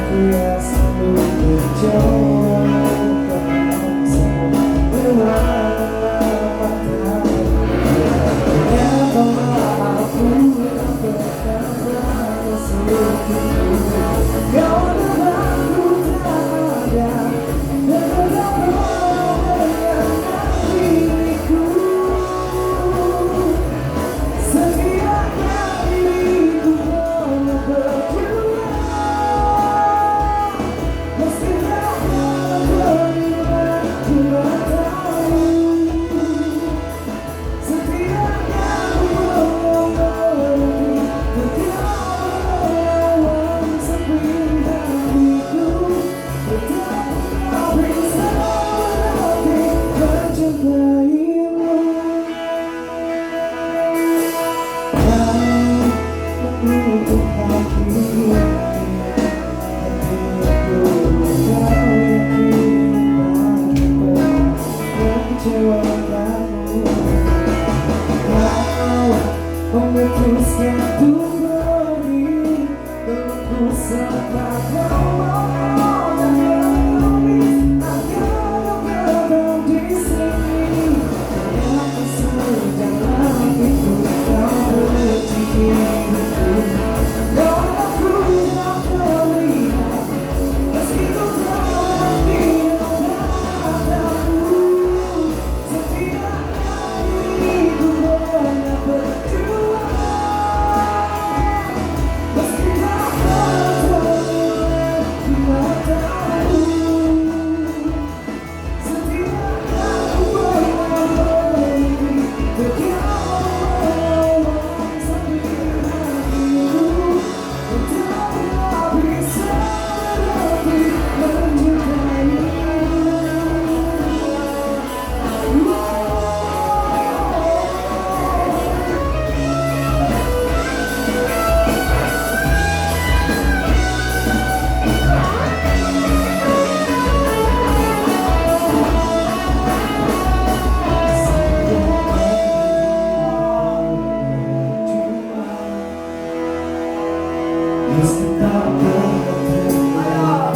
Dia selalu mencoba menyelamatkan. Ternyata aku tak berkata sesuatu. Kau denganku tak ada, dan tetap dengan diriku. Setiapnya diriku pernah berdua. Mestinya beriman ku tahu. Setiapnya ku mengerti. Ketika melawan sepindah hatiku, tetap tak bisa berhenti mencintaimu. Menutup hati, hatiku kau yakin mengecewakanmu. Kau memutuskan untuk pergi, menunggu sampai kau mau dan menangis. Akan tetap di sini. Ternyata sedalam itu kau benci hidupku. Dan aku tak terlihat, meski ku telah tidak padamu. Setidaknya diriku pernah berdua. Meski tak terlihat di matamu. Setidaknya ku pernah berhenti. Ketika melawan sepindah hatiku, tetap tak bisa berhenti mencintaimu. Meski tak pernah terlihat.